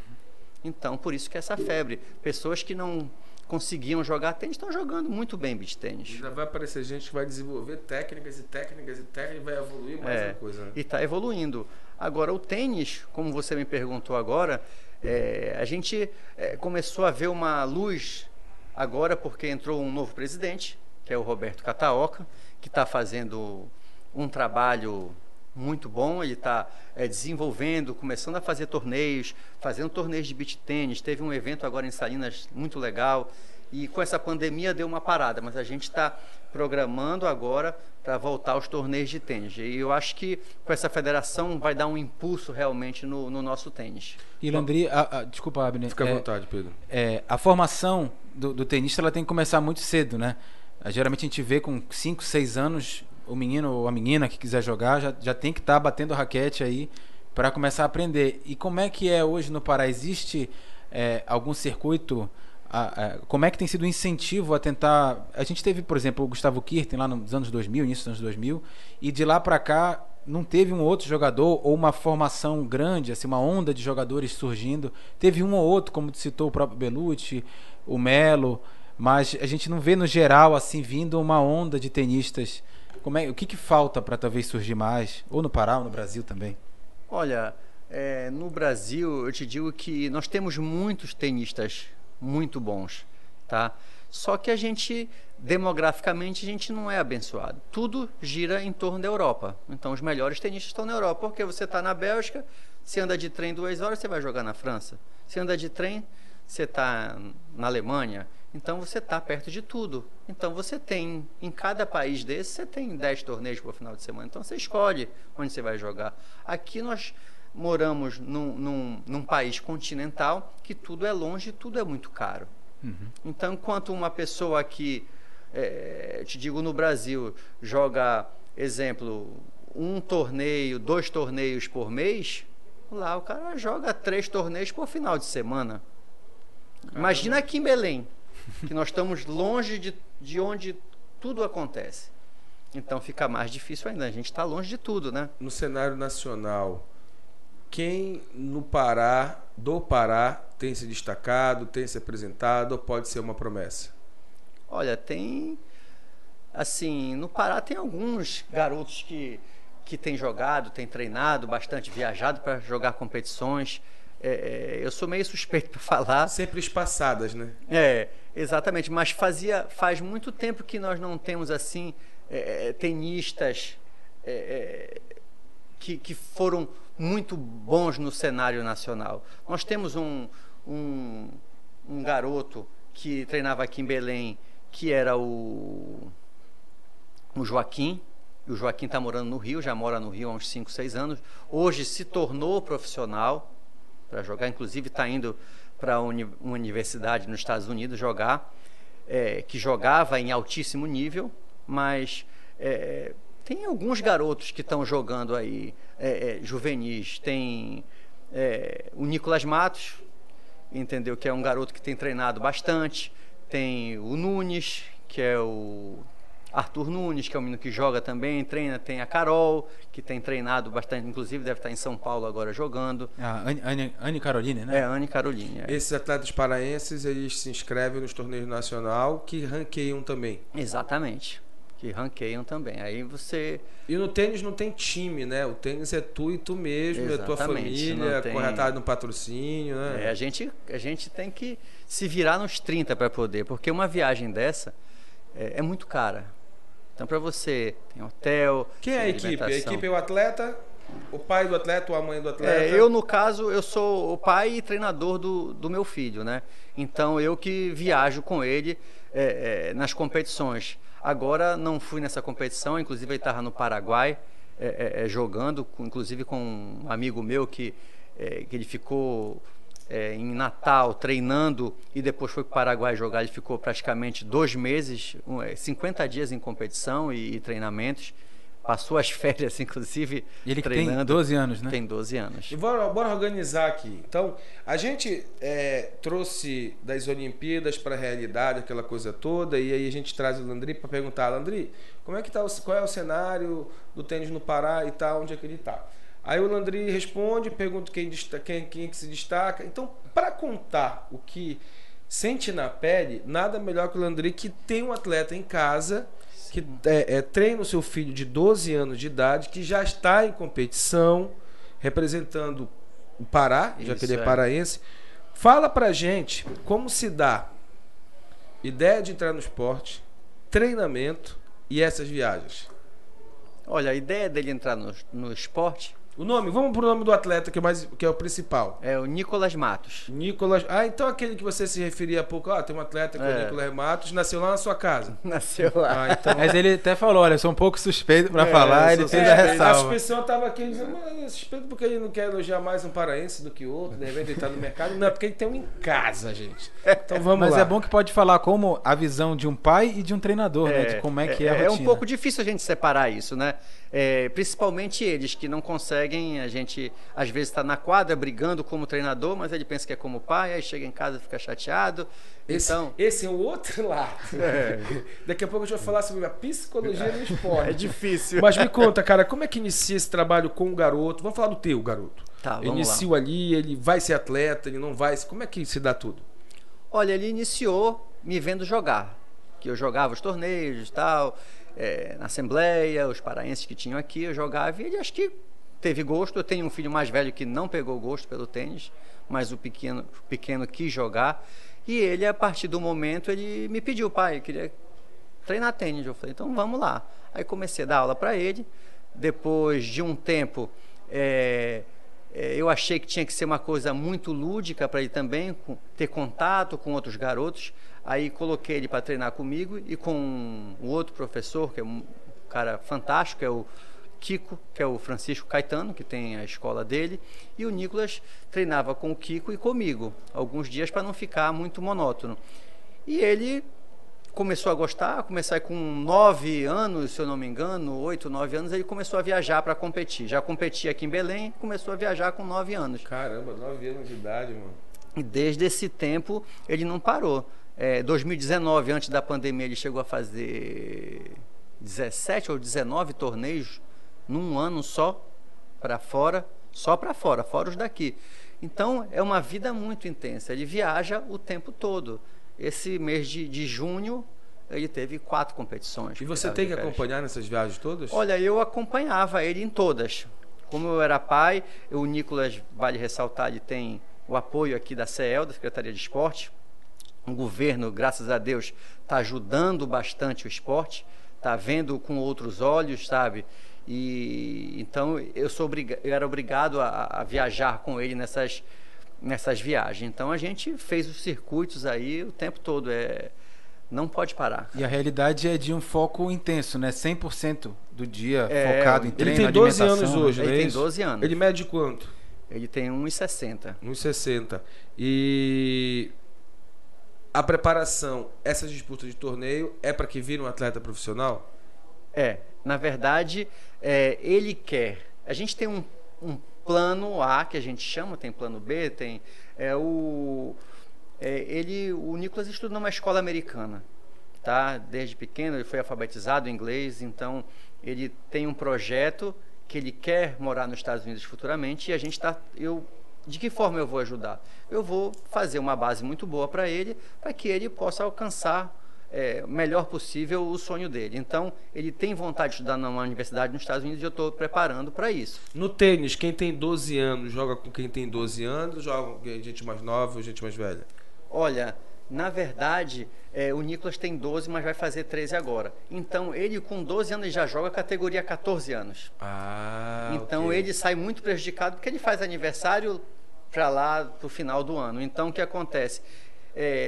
Então, por isso que essa febre. Pessoas que não conseguiam jogar tênis estão jogando muito bem beach tênis. Já vai aparecer gente que vai desenvolver técnicas e técnicas e técnicas e vai evoluir mais a coisa, né? E está evoluindo. Agora, o tênis, como você me perguntou agora, a gente começou a ver uma luz agora porque entrou um novo presidente, que é o Roberto Cataoca, que está fazendo um trabalho muito bom. Ele está desenvolvendo, começando a fazer torneios, fazendo torneios de beach tênis. Teve um evento agora em Salinas muito legal, e com essa pandemia deu uma parada, mas a gente está programando agora para voltar aos torneios de tênis. E eu acho que com essa federação vai dar um impulso realmente no nosso tênis. E Landry, desculpa, Abner. Fica à vontade, Pedro. A formação do tenista ela tem que começar muito cedo, né? Geralmente a gente vê com 5, 6 anos o menino ou a menina que quiser jogar já tem que estar batendo raquete aí para começar a aprender. E como é que é hoje no Pará? Existe algum circuito? Como é que tem sido o incentivo a tentar... A gente teve, por exemplo, o Gustavo Kirten lá nos anos 2000, início dos anos 2000, e de lá para cá não teve um outro jogador ou uma formação grande, assim, uma onda de jogadores surgindo. Teve um ou outro, como citou o próprio Belucci, o Melo, mas a gente não vê no geral assim vindo uma onda de tenistas. O que falta para talvez surgir mais? Ou no Pará, ou no Brasil também? Olha, no Brasil eu te digo que nós temos muitos tenistas muito bons, tá? Só que a gente, demograficamente, a gente não é abençoado. Tudo gira em torno da Europa. Então os melhores tenistas estão na Europa, porque você está na Bélgica, se anda de trem 2 horas, você vai jogar na França. Se anda de trem, você está na Alemanha. Então você está perto de tudo. Então você tem, em cada país desse, você tem 10 torneios por final de semana. Então você escolhe onde você vai jogar. Aqui nós moramos num país continental que tudo é longe e tudo é muito caro. Então, enquanto uma pessoa aqui, te digo no Brasil, joga, exemplo, 1 torneio, 2 torneios por mês, lá o cara joga 3 torneios por final de semana. Imagina aqui em Belém, que nós estamos longe de onde tudo acontece. Então fica mais difícil ainda, a gente está longe de tudo, né? No cenário nacional, quem no Pará, do Pará, tem se destacado, tem se apresentado, ou pode ser uma promessa? Olha, tem... Assim, no Pará tem alguns garotos que têm jogado, têm treinado bastante, viajado para jogar competições. Eu sou meio suspeito para falar. Sempre espaçadas, né? Exatamente, mas faz muito tempo que nós não temos assim tenistas que foram muito bons no cenário nacional. Nós temos um garoto que treinava aqui em Belém, que era o Joaquim. E o Joaquim está morando no Rio, já mora no Rio há uns 5, 6 anos. Hoje se tornou profissional para jogar, inclusive está indo para uma universidade nos Estados Unidos jogar, que jogava em altíssimo nível, mas tem alguns garotos que estão jogando aí, juvenis. Tem o Nicolas Matos, entendeu? Que é um garoto que tem treinado bastante. Tem o Nunes, que é o Arthur Nunes, que é um menino que joga também, treina. Tem a Carol, que tem treinado bastante, inclusive deve estar em São Paulo agora jogando. Anne Caroline, né? Anne Caroline. Esses atletas paraenses, eles se inscrevem nos torneios nacional, que ranqueiam também. Exatamente, que ranqueiam também. Aí você... E no tênis não tem time, né? O tênis é tu e tu mesmo, exatamente, é tua família, corre atrás no patrocínio, né? A gente tem que se virar nos 30 para poder, porque uma viagem dessa é muito cara. Então, para você, tem hotel... Quem é a equipe? A equipe é o atleta, o pai do atleta ou a mãe do atleta? Eu, no caso, eu sou o pai e treinador do meu filho, né? Então, eu que viajo com ele nas competições. Agora, não fui nessa competição, inclusive ele estava no Paraguai jogando, inclusive com um amigo meu que ele ficou... em Natal, treinando, e depois foi para o Paraguai jogar. Ele ficou praticamente 2 meses, 50 dias em competição e treinamentos. Passou as férias, inclusive, ele treinando. Tem 12 anos, né? Tem 12 anos. E bora organizar aqui. Então, a gente trouxe das Olimpíadas para a realidade, aquela coisa toda, e aí a gente traz o Landry para perguntar, Landry, como é que tá, qual é o cenário do tênis no Pará e tal, onde é que ele está? Aí o Landry responde, pergunta quem que se destaca. Então, para contar o que sente na pele, nada melhor que o Landry, que tem um atleta em casa, que treina o seu filho de 12 anos de idade, que já está em competição, representando o Pará, já que ele é paraense. Fala pra gente como se dá ideia de entrar no esporte, treinamento e essas viagens. Olha, a ideia dele entrar no esporte... O nome, vamos pro nome do atleta, que é o principal. É o Nicolas Matos. Nicolas. Ah, então aquele que você se referia há pouco. Tem um atleta que é o Nicolas Matos, nasceu lá na sua casa. Nasceu lá. Então... Mas ele até falou, olha, eu sou um pouco suspeito pra falar, ele fez a ressalva. A suspeição tava aqui dizendo, mas suspeito porque ele não quer elogiar mais um paraense do que outro, de repente ele tá no mercado. Não, é porque ele tem um em casa, gente. Então vamos lá. Mas é bom que pode falar como a visão de um pai e de um treinador, né? De como é que é a rotina. É um pouco difícil a gente separar isso, né? Principalmente eles que não conseguem, a gente às vezes está na quadra brigando como treinador, mas ele pensa que é como pai, aí chega em casa e fica chateado. Esse é o outro lado. Daqui a pouco a gente vai falar sobre a psicologia no esporte. É difícil. Mas me conta, cara, como é que inicia esse trabalho com o garoto? Vamos falar do teu garoto. Tá, vamos Inicia ali, ele vai ser atleta, ele não vai. Como é que se dá tudo? Olha, ele iniciou me vendo jogar, que eu jogava os torneios e tal, na Assembleia, os paraenses que tinham aqui, eu jogava e ele acho que teve gosto. Eu tenho um filho mais velho que não pegou gosto pelo tênis, mas o pequeno quis jogar. E ele, a partir do momento, ele me pediu, pai, queria treinar tênis. Eu falei, então vamos lá. Aí comecei a dar aula para ele. Depois de um tempo, eu achei que tinha que ser uma coisa muito lúdica para ele também, ter contato com outros garotos. Aí coloquei ele para treinar comigo e com um outro professor, que é um cara fantástico, que é o Kiko, que é o Francisco Caetano, que tem a escola dele, e o Nicolas treinava com o Kiko e comigo, alguns dias para não ficar muito monótono. E ele começou a gostar, começou com 9 anos, se eu não me engano, 8, 9 anos, ele começou a viajar para competir. Já competia aqui em Belém, começou a viajar com 9 anos. Caramba, 9 anos de idade, mano. E desde esse tempo ele não parou. 2019, antes da pandemia, ele chegou a fazer 17 ou 19 torneios num ano só para fora, fora os daqui. Então é uma vida muito intensa, ele viaja o tempo todo. Esse mês de junho ele teve 4 competições. E você tem que acompanhar nessas viagens todas? Olha, eu acompanhava ele em todas. Como eu era pai, o Nicolas, vale ressaltar, ele tem o apoio aqui da CEL, da Secretaria de Esporte. O governo, graças a Deus, está ajudando bastante o esporte, está vendo com outros olhos, sabe? E então eu era obrigado a viajar com ele nessas viagens. Então a gente fez os circuitos aí o tempo todo, não pode parar. E a realidade é de um foco intenso, né? 100% do dia focado em treino, ele tem 12 anos né? hoje, Ele né? tem 12 anos. Ele mede quanto? Ele tem 1,60. 1,60. E a preparação, essas disputas de torneio, é para que vire um atleta profissional? Na verdade, ele quer. A gente tem um plano A, que a gente chama, tem plano B, tem o Nicolas estuda numa escola americana, tá? Desde pequeno ele foi alfabetizado em inglês, então ele tem um projeto que ele quer morar nos Estados Unidos futuramente, e a gente de que forma eu vou ajudar? Eu vou fazer uma base muito boa para ele, para que ele possa alcançar o melhor possível o sonho dele. Então, ele tem vontade de estudar numa universidade nos Estados Unidos e eu estou preparando para isso. No tênis, quem tem 12 anos joga com quem tem 12 anos, joga com gente mais nova ou gente mais velha? Olha, na verdade, o Nicolas tem 12, mas vai fazer 13 agora. Então, ele com 12 anos ele já joga categoria 14 anos. Então, okay. Ele sai muito prejudicado porque ele faz aniversário para lá, para o final do ano. Então, o que acontece?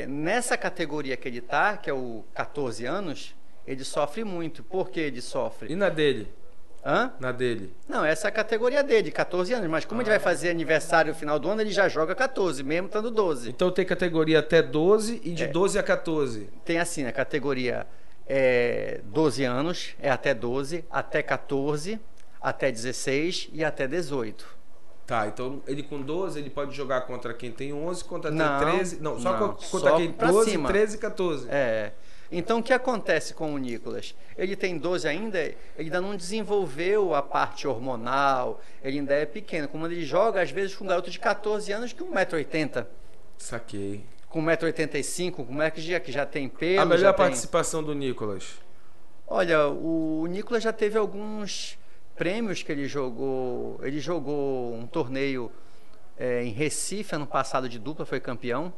Nessa categoria que ele está, que é o 14 anos, ele sofre muito. Por que ele sofre? E na dele? Hã? Na dele? Não, essa é a categoria dele, 14 anos. Mas como ele vai fazer aniversário no final do ano, ele já joga 14, mesmo estando 12. Então tem categoria até 12 e de 12 a 14? Tem assim, a categoria 12 anos, até 12, até 14, até 16 e até 18. Tá, então ele com 12 ele pode jogar contra quem tem 11, contra quem Não, tem 13... Não, só contra só quem pra 12, cima. 13 e 14. Então, o que acontece com o Nicolas? Ele tem 12 ainda, ele ainda não desenvolveu a parte hormonal, ele ainda é pequeno. Como ele joga, às vezes, com um garoto de 14 anos que 1,80 m. Saquei. Com 1,85 m, como é que já tem pelo? A melhor participação do Nicolas? Olha, o Nicolas já teve alguns prêmios que ele jogou. Ele jogou um torneio em Recife, ano passado, de dupla, foi campeão.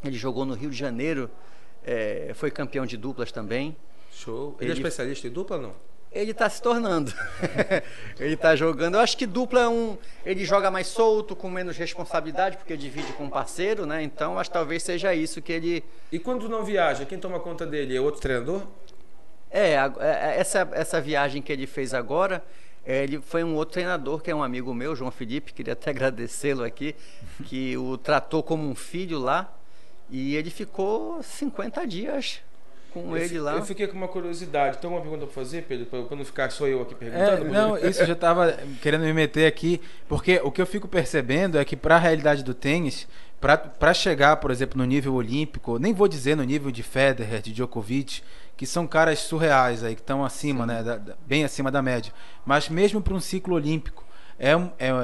Ele jogou no Rio de Janeiro, foi campeão de duplas também. Show. Ele é especialista em dupla ou não? Ele está se tornando. Ele está jogando. Eu acho que dupla ele joga mais solto, com menos responsabilidade, porque divide com um parceiro, né? Então, acho que talvez seja isso que ele... E quando não viaja, quem toma conta dele? É outro treinador? Essa viagem que ele fez agora, ele foi um outro treinador, que é um amigo meu, João Felipe, queria até agradecê-lo aqui, que o tratou como um filho lá, e ele ficou 50 dias com ele lá. Eu fiquei com uma curiosidade. Tem uma pergunta para fazer, Pedro, para não ficar só eu aqui perguntando? Não, isso eu já estava querendo me meter aqui, porque o que eu fico percebendo é que para a realidade do tênis, para chegar, por exemplo, no nível olímpico, nem vou dizer no nível de Federer, de Djokovic, que são caras surreais aí, que estão acima, né, bem acima da média, mas mesmo para um ciclo olímpico,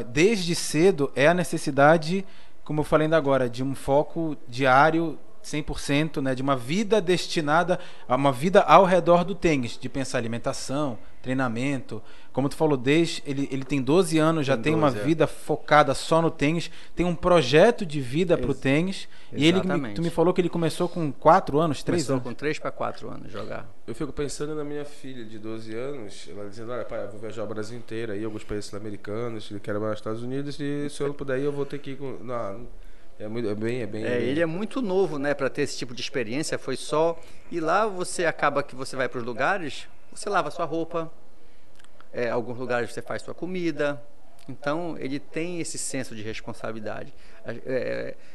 desde cedo é a necessidade, como eu falei ainda agora, de um foco diário 100%, né, de uma vida destinada a uma vida ao redor do tênis, de pensar alimentação, treinamento, como tu falou, ele tem 12 anos, já tem uma vida focada só no tênis, tem um projeto de vida para o tênis, e tu me falou que ele começou com 4 anos, 3 anos? Com 3 para 4 anos jogar. Eu fico pensando na minha filha de 12 anos, ela dizendo, olha pai, eu vou viajar o Brasil inteiro, aí alguns países sul-americanos, ele quer ir para os Estados Unidos, e se eu não puder ir, eu vou ter que ir com... Não, ele é muito novo, né, para ter esse tipo de experiência. Foi só e lá você acaba que você vai para os lugares, você lava sua roupa, alguns lugares você faz sua comida. Então ele tem esse senso de responsabilidade.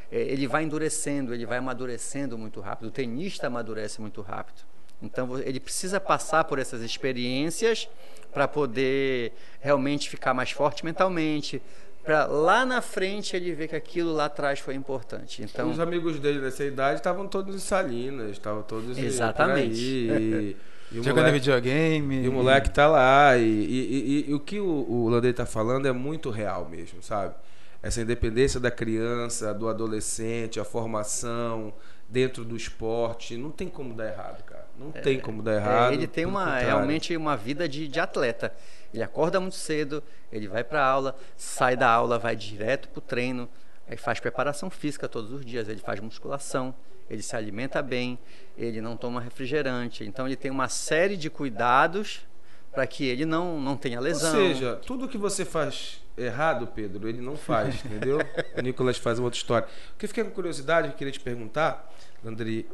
Ele vai endurecendo, ele vai amadurecendo muito rápido. O tenista amadurece muito rápido. Então ele precisa passar por essas experiências para poder realmente ficar mais forte mentalmente, para lá na frente ele ver que aquilo lá atrás foi importante. Então, os amigos dele dessa idade estavam todos em Salinas, estavam todos exatamente. Jogando videogame. E o moleque tá lá. E o que o Landry tá falando é muito real mesmo, sabe? Essa independência da criança, do adolescente, a formação dentro do esporte, não tem como dar errado, cara. Não tem como dar errado. Ele tem realmente uma vida de atleta. Ele acorda muito cedo, ele vai para a aula, sai da aula, vai direto para o treino, aí faz preparação física todos os dias, ele faz musculação, ele se alimenta bem, ele não toma refrigerante. Então ele tem uma série de cuidados para que ele não tenha lesão. Ou seja, tudo que você faz errado, Pedro, ele não faz, entendeu? O Nicolas faz uma outra história. O que eu fiquei com curiosidade, que eu queria te perguntar, Landry,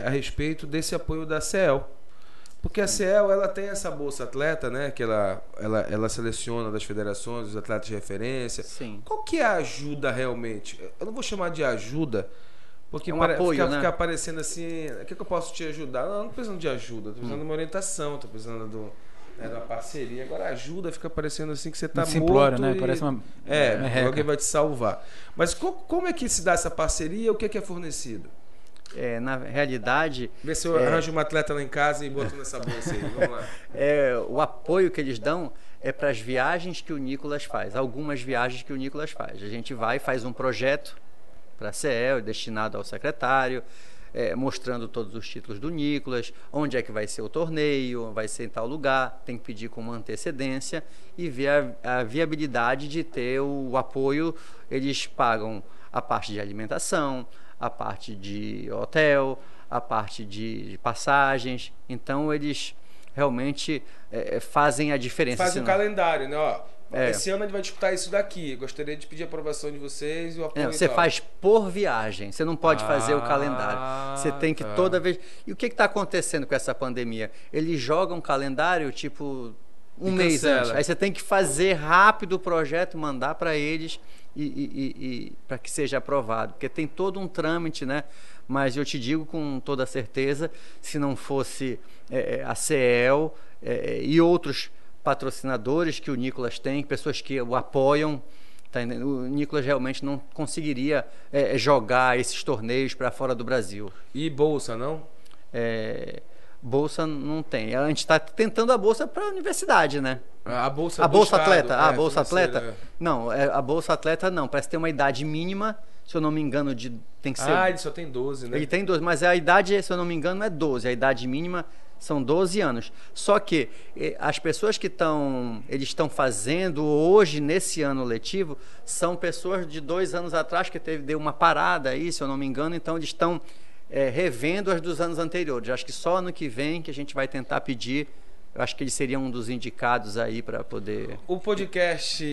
a respeito desse apoio da CEL. Porque a CEL, ela tem essa bolsa atleta, né? Que ela seleciona das federações, os atletas de referência. Sim. Qual que é a ajuda realmente? Eu não vou chamar de ajuda, porque apoio, né? Fica aparecendo assim, o que eu posso te ajudar? Não estou precisando de ajuda, estou precisando de uma orientação, estou precisando de uma parceria. Agora ajuda fica parecendo assim que você está morto, né? Parece uma alguém vai te salvar. Mas como é que se dá essa parceria? O que é fornecido? Na realidade... Vê se eu arranjo um atleta lá em casa e boto nessa bolsa aí. Vamos lá. O apoio que eles dão é para as viagens que o Nicolas faz. Algumas viagens que o Nicolas faz. A gente vai e faz um projeto para a CEL, destinado ao secretário, mostrando todos os títulos do Nicolas, onde é que vai ser o torneio, vai ser em tal lugar, tem que pedir com uma antecedência e ver a viabilidade de ter o apoio. Eles pagam a parte de alimentação, a parte de hotel, a parte de passagens. Então eles realmente fazem a diferença. Faz um calendário, né? Ó, esse ano a gente vai disputar isso daqui. Gostaria de pedir a aprovação de vocês e o apoio. Você faz por viagem, você não pode fazer o calendário. Você tem que toda vez... E o que está acontecendo com essa pandemia? Eles jogam um calendário tipo um mês antes. Aí você tem que fazer rápido o projeto, mandar para eles e para que seja aprovado, porque tem todo um trâmite, né? Mas eu te digo com toda certeza, se não fosse a CEL e outros patrocinadores que o Nicolas tem, pessoas que o apoiam, tá entendendo? O Nicolas realmente não conseguiria jogar esses torneios para fora do Brasil. E bolsa, não? bolsa não tem. A gente está tentando a bolsa para a universidade, né? A bolsa A bolsa Estado, atleta, a bolsa financeira. atleta? Não, a bolsa atleta não, parece ter uma idade mínima, se eu não me engano, tem que ser... Ele só tem 12, né? Ele tem 12, mas a idade, se eu não me engano, é 12, a idade mínima são 12 anos. Só que as pessoas que eles estão fazendo hoje, nesse ano letivo, são pessoas de 2 anos atrás, que deu uma parada aí, se eu não me engano, então eles estão revendo as dos anos anteriores. Eu acho que só ano que vem que a gente vai tentar pedir. Eu acho que ele seria um dos indicados aí para poder... O podcast,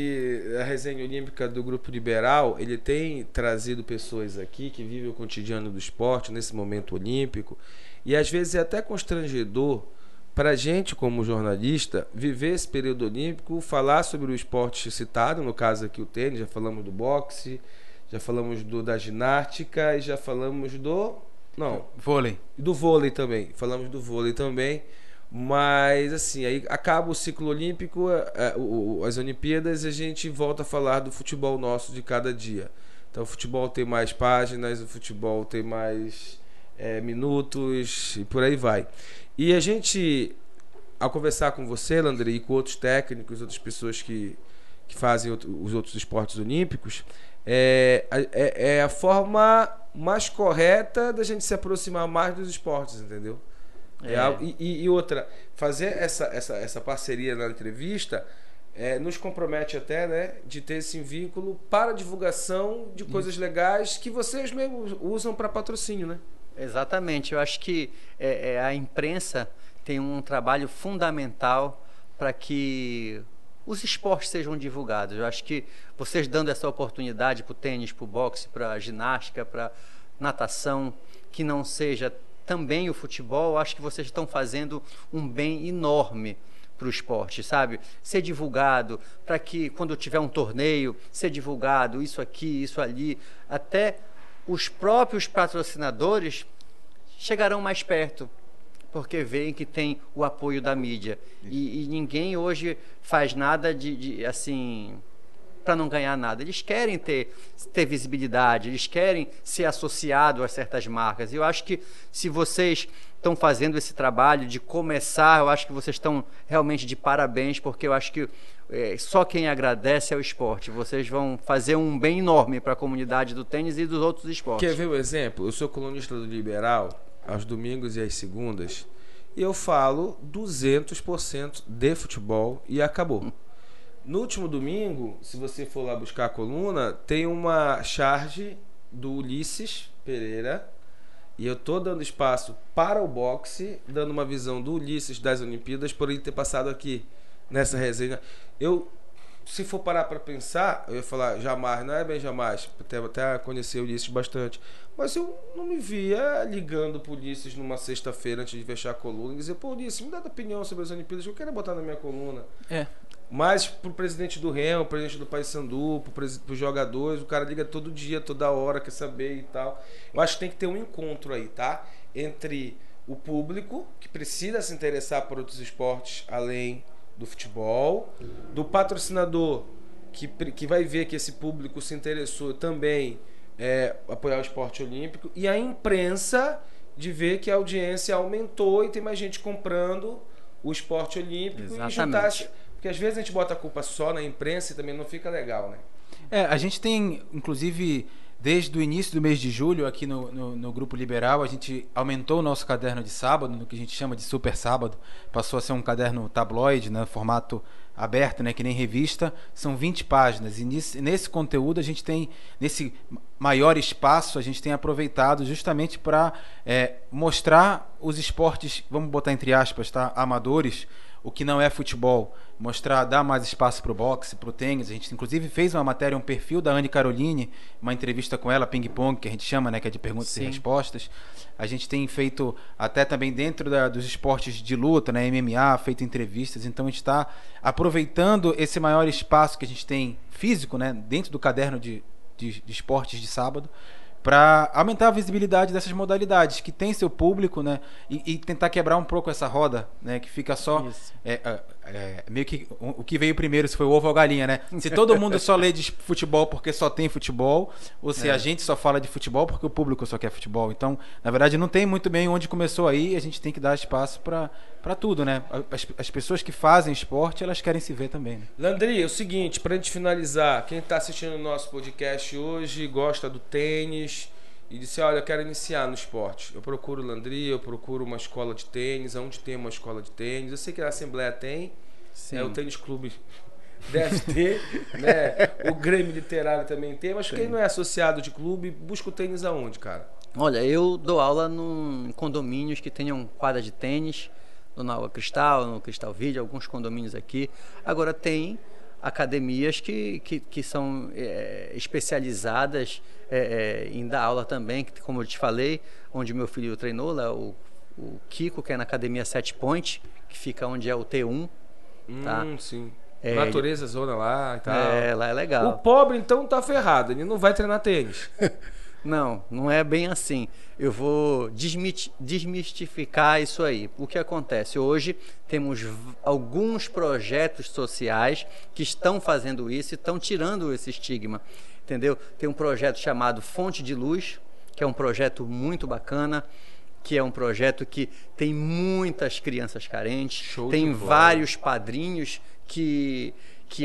a Resenha Olímpica do Grupo Liberal, ele tem trazido pessoas aqui que vivem o cotidiano do esporte nesse momento olímpico, e às vezes é até constrangedor para a gente, como jornalista, viver esse período olímpico, falar sobre o esporte citado, no caso aqui o tênis, já falamos do boxe, já falamos da ginástica e já falamos vôlei. Do vôlei também. Falamos do vôlei também. Mas assim, aí acaba o ciclo olímpico, as Olimpíadas, e a gente volta a falar do futebol nosso de cada dia. Então o futebol tem mais páginas, o futebol tem mais minutos e por aí vai. E a gente, ao conversar com você, Landry, e com outros técnicos, outras pessoas que fazem os outros esportes olímpicos, é a forma mais correta da gente se aproximar mais dos esportes, entendeu? E outra, fazer essa parceria na entrevista nos compromete até, né, de ter esse vínculo para divulgação de coisas legais que vocês mesmos usam para patrocínio, né? Exatamente. Eu acho que a imprensa tem um trabalho fundamental para que os esportes sejam divulgados. Eu acho que vocês dando essa oportunidade para o tênis, para o boxe, para a ginástica, para natação, que não seja também o futebol, acho que vocês estão fazendo um bem enorme para o esporte, sabe? Ser divulgado, para que quando tiver um torneio, ser divulgado, isso aqui, isso ali, até os próprios patrocinadores chegarão mais perto, porque veem que tem o apoio da mídia. E ninguém hoje faz nada assim, para não ganhar nada. Eles querem ter visibilidade, eles querem ser associados a certas marcas. E eu acho que se vocês estão fazendo esse trabalho de começar, eu acho que vocês estão realmente de parabéns, porque eu acho que só quem agradece é o esporte. Vocês vão fazer um bem enorme para a comunidade do tênis e dos outros esportes. Quer ver o exemplo? Eu sou colunista do Liberal aos domingos e às segundas, e eu falo 200% de futebol e acabou. No último domingo, se você for lá buscar a coluna, tem uma charge do Ulisses Pereira, e eu tô dando espaço para o boxe, dando uma visão do Ulisses das Olimpíadas, por ele ter passado aqui nessa resenha. Se for parar para pensar, eu ia falar jamais, não é bem jamais, até conhecer o Ulisses bastante, mas eu não me via ligando pro Ulisses numa sexta-feira antes de fechar a coluna e dizer, pô, Ulisses, me dá tua opinião sobre as Olimpíadas que eu quero botar na minha coluna. Mas pro presidente do Remo, pro presidente do Paysandu, pros jogadores, o cara liga todo dia, toda hora, quer saber e tal. Eu acho que tem que ter um encontro aí, tá? Entre o público, que precisa se interessar por outros esportes além do futebol, do patrocinador, que vai ver que esse público se interessou também apoiar o esporte olímpico, e a imprensa de ver que a audiência aumentou e tem mais gente comprando o esporte olímpico. Exatamente. E juntar, porque às vezes a gente bota a culpa só na imprensa e também não fica legal, né? A gente tem, inclusive, desde o início do mês de julho, aqui no Grupo Liberal, a gente aumentou o nosso caderno de sábado, no que a gente chama de Super Sábado. Passou a ser um caderno tabloide, né, formato aberto, né, que nem revista. São 20 páginas. E nesse conteúdo, a gente tem, nesse maior espaço, a gente tem aproveitado justamente para mostrar os esportes, vamos botar entre aspas, tá, amadores, o que não é futebol, dar mais espaço para o boxe, para o tênis. A gente inclusive fez uma matéria, um perfil da Anne Caroline, uma entrevista com ela, ping-pong, que a gente chama, né, que é de perguntas e respostas. A gente tem feito até também dentro dos esportes de luta, né, MMA, feito entrevistas. Então a gente está aproveitando esse maior espaço que a gente tem físico, né, dentro do caderno de esportes de sábado, para aumentar a visibilidade dessas modalidades que tem seu público, né, e tentar quebrar um pouco essa roda, né, que fica só meio que o que veio primeiro, se foi o ovo ou a galinha, né? Se todo mundo só lê de futebol porque só tem futebol, ou se a gente só fala de futebol porque o público só quer futebol. Então, na verdade, não tem muito bem onde começou aí, a gente tem que dar espaço para tudo, né? As pessoas que fazem esporte, elas querem se ver também, né? Landry, é o seguinte, pra gente finalizar, quem tá assistindo o nosso podcast hoje, gosta do tênis e disse, olha, eu quero iniciar no esporte. Eu procuro o Landry, eu procuro uma escola de tênis, onde tem uma escola de tênis. Eu sei que a Assembleia tem, o Tênis Clube deve ter, né? O Grêmio Literário também tem, mas quem não é associado de clube, busca o tênis aonde, cara? Olha, eu dou aula em condomínios que tenham quadra de tênis, na Água Cristal, no Cristal Vídeo, alguns condomínios aqui. Agora tem academias que são especializadas em dar aula também, que, como eu te falei, onde meu filho treinou, lá o Kiko, que é na Academia 7 Point, que fica onde é o T1. Tá? Sim. Natureza, zona lá e tal. Lá é legal. O pobre, então, tá ferrado, ele não vai treinar tênis. Não é bem assim. Eu vou desmistificar isso aí. O que acontece? Hoje temos alguns projetos sociais que estão fazendo isso e estão tirando esse estigma, entendeu? Tem um projeto chamado Fonte de Luz, que é um projeto muito bacana, que é um projeto que tem muitas crianças carentes, tem vários padrinhos que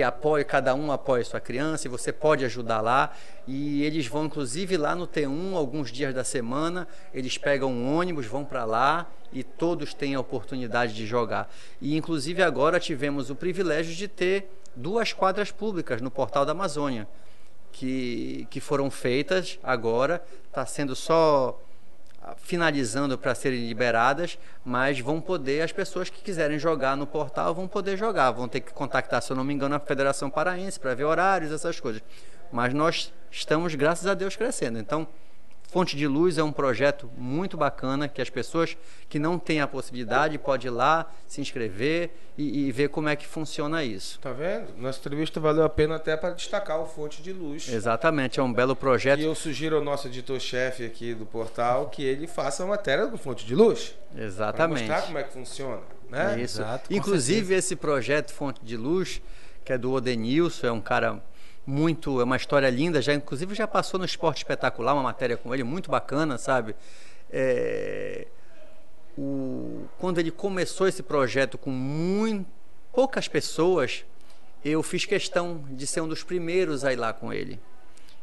apoia, cada um apoia a sua criança e você pode ajudar lá, e eles vão inclusive lá no T1 alguns dias da semana, eles pegam um ônibus, vão para lá e todos têm a oportunidade de jogar. E inclusive agora tivemos o privilégio de ter 2 quadras públicas no Portal da Amazônia que foram feitas agora, está sendo só finalizando para serem liberadas, mas vão poder, as pessoas que quiserem jogar no portal vão poder jogar, vão ter que contactar, se eu não me engano, a Federação Paraense para ver horários, essas coisas. Mas nós estamos, graças a Deus, crescendo. Então, Fonte de Luz é um projeto muito bacana que as pessoas que não têm a possibilidade podem ir lá, se inscrever e ver como é que funciona isso. Tá vendo? Nossa entrevista valeu a pena até para destacar o Fonte de Luz. Exatamente, é um belo projeto. E eu sugiro ao nosso editor-chefe aqui do portal que ele faça a matéria do Fonte de Luz. Exatamente. Para mostrar como é que funciona, né? Isso. Exato, Inclusive esse projeto Fonte de Luz, que é do Odenilson, é um cara é uma história linda, inclusive já passou no Esporte Espetacular, uma matéria com ele, muito bacana, sabe? Quando ele começou esse projeto com poucas pessoas, eu fiz questão de ser um dos primeiros a ir lá com ele.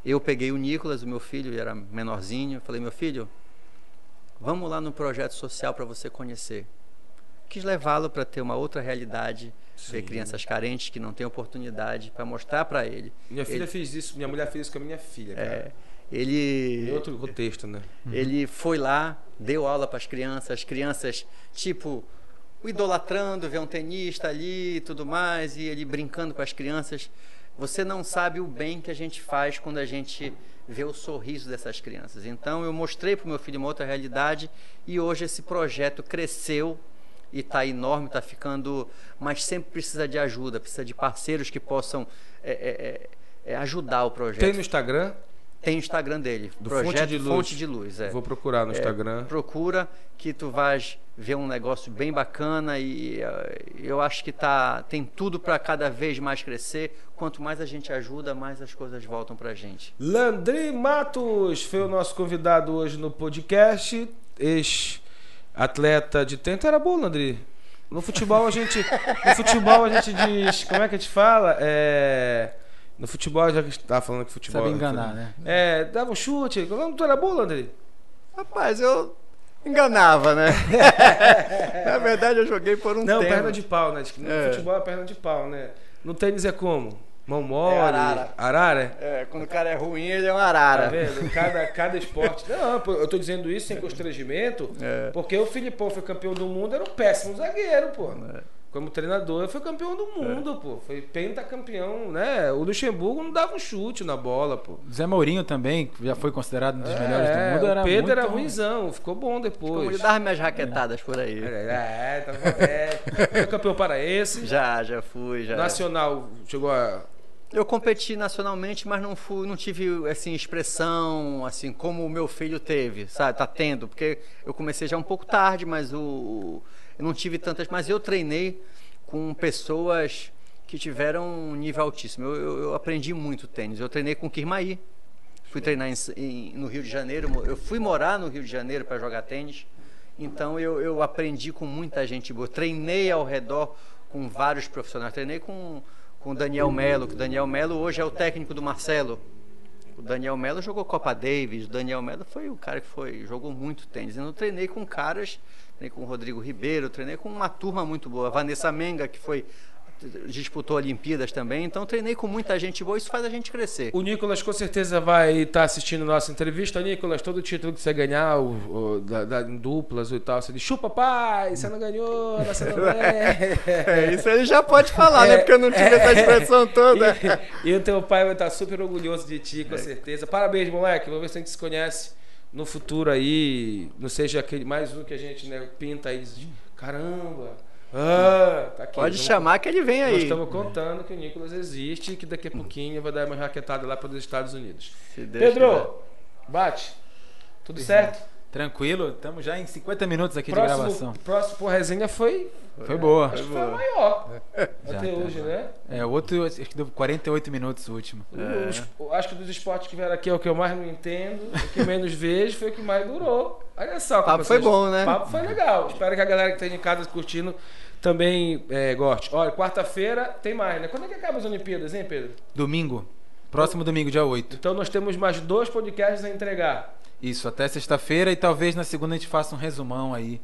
Eu peguei o Nicolas, o meu filho, ele era menorzinho, falei, meu filho, vamos lá no projeto social para você conhecer. Quis levá-lo para ter uma outra realidade, ver crianças carentes que não têm oportunidade, para mostrar para ele. Minha filha fez isso, minha mulher fez isso com a minha filha, cara. Ele... Em outro contexto, né? Ele foi lá, deu aula para as crianças, tipo, o idolatrando, ver um tenista ali e tudo mais, e ele brincando com as crianças. Você não sabe o bem que a gente faz quando a gente vê o sorriso dessas crianças. Então, eu mostrei para o meu filho uma outra realidade, e hoje esse projeto cresceu, e está enorme, está ficando, mas sempre precisa de ajuda, precisa de parceiros que possam ajudar o projeto. Tem no Instagram? Tem o Instagram dele, do projeto Fonte de Luz. Vou procurar no Instagram. Procura que tu vais ver um negócio bem bacana, e eu acho que tem tudo para cada vez mais crescer. Quanto mais a gente ajuda, mais as coisas voltam para a gente. Landry Matos foi o nosso convidado hoje no podcast. Atleta de tênis. Era bom, Landry. No futebol a gente diz, como é que a gente fala? No futebol, já que a gente tava falando que futebol... Sabe enganar, né? Dava um chute. Tu era bom, Landry? Rapaz, eu enganava, né? Na verdade, eu joguei por um tempo. Não, perna de pau, né? No futebol é perna de pau, né? No tênis é como? Mão mole? Arara. Arara? Quando o cara é ruim, ele é um arara. Tá vendo? Cada esporte... Não, eu tô dizendo isso sem constrangimento, porque o Filipão foi campeão do mundo, era um péssimo zagueiro, pô. Como treinador, foi campeão do mundo, pô. Foi pentacampeão, né? O Luxemburgo não dava um chute na bola, pô. Zé Mourinho também, que já foi considerado um dos melhores do mundo, era o Pedro muito era ruimzão, ficou bom depois. Como ele dava minhas raquetadas por aí. Foi campeão paraense. Já fui. Nacional, chegou a... Eu competi nacionalmente, mas não tive assim, expressão assim como o meu filho teve, sabe? Tá tendo, porque eu comecei já um pouco tarde, mas eu não tive tantas, mas eu treinei com pessoas que tiveram um nível altíssimo. Eu aprendi muito tênis. Eu treinei com o Kirmaí, fui treinar no Rio de Janeiro, eu fui morar no Rio de Janeiro para jogar tênis, então eu aprendi com muita gente boa. Treinei ao redor com vários profissionais, treinei com o Daniel Melo, que o Daniel Melo hoje é o técnico do Marcelo. O Daniel Melo jogou Copa Davis, o Daniel Melo foi o cara que jogou muito tênis. Eu treinei com caras, treinei com o Rodrigo Ribeiro, treinei com uma turma muito boa. A Vanessa Menga, que disputou Olimpíadas também, então treinei com muita gente boa, isso faz a gente crescer. O Nicolas com certeza vai estar assistindo nossa entrevista. Nicolas, todo título que você ganhar, em duplas e tal, você diz, chupa pai, você não ganhou, você não é. Isso ele já pode falar, né? Porque eu não tive essa expressão toda. E o teu pai vai estar super orgulhoso de ti, com certeza. Parabéns, moleque, vamos ver se a gente se conhece no futuro aí, não seja aquele mais um que a gente, né, pinta aí, diz, caramba. Tá aqui. Pode chamar que ele vem aí. Nós estamos contando que o Nicolas existe e que daqui a pouquinho vai dar uma raquetada lá para os Estados Unidos. Pedro, bate. Tudo certo? Tranquilo, estamos já em 50 minutos aqui de gravação. Próximo resenha foi boa. Acho que foi a maior até hoje, né? O outro, acho que deu 48 minutos o último. Acho que dos esportes que vieram aqui é o que eu mais não entendo, o que menos vejo foi o que mais durou. Olha só. O papo foi bom, né? O papo foi legal. Espero que a galera que está em casa curtindo também goste. Olha, quarta-feira tem mais, né? Quando é que acaba as Olimpíadas, hein, Pedro? Domingo. Próximo domingo, dia 8. Então nós temos mais 2 podcasts a entregar. Isso, até sexta-feira e talvez na segunda a gente faça um resumão aí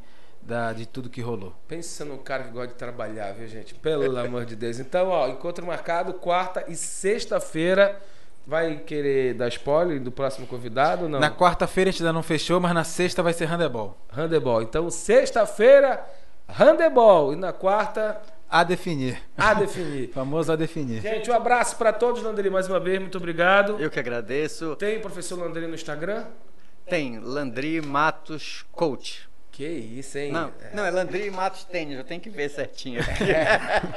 de tudo que rolou. Pensa num cara que gosta de trabalhar, viu, gente? Pelo amor de Deus. Então, ó, encontro marcado quarta e sexta-feira. Vai querer dar spoiler do próximo convidado ou não? Na quarta-feira a gente ainda não fechou, mas na sexta vai ser handebol. Handebol. Então, sexta-feira, handebol. E na quarta... A definir. A definir. Famoso a definir. Gente, um abraço para todos, Landry, mais uma vez. Muito obrigado. Eu que agradeço. Tem o professor Landry no Instagram? Tem, Landry Matos Coach. Que isso, hein? Não, é Landry Matos Tênis, eu tenho que ver certinho.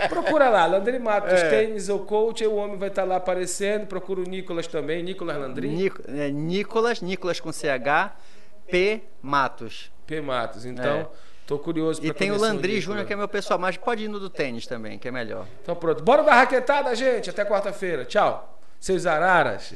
Procura lá, Landry Matos Tênis ou Coach, o homem vai estar lá aparecendo. Procura o Nicolas também, Nicolas Landry. Nicolas com CH, P Matos. P Matos, então... Tô curioso pra E tem o Landry Júnior, que é meu pessoal, mas pode ir no do tênis também, que é melhor. Então pronto. Bora dar raquetada, gente. Até quarta-feira. Tchau. Seus araras.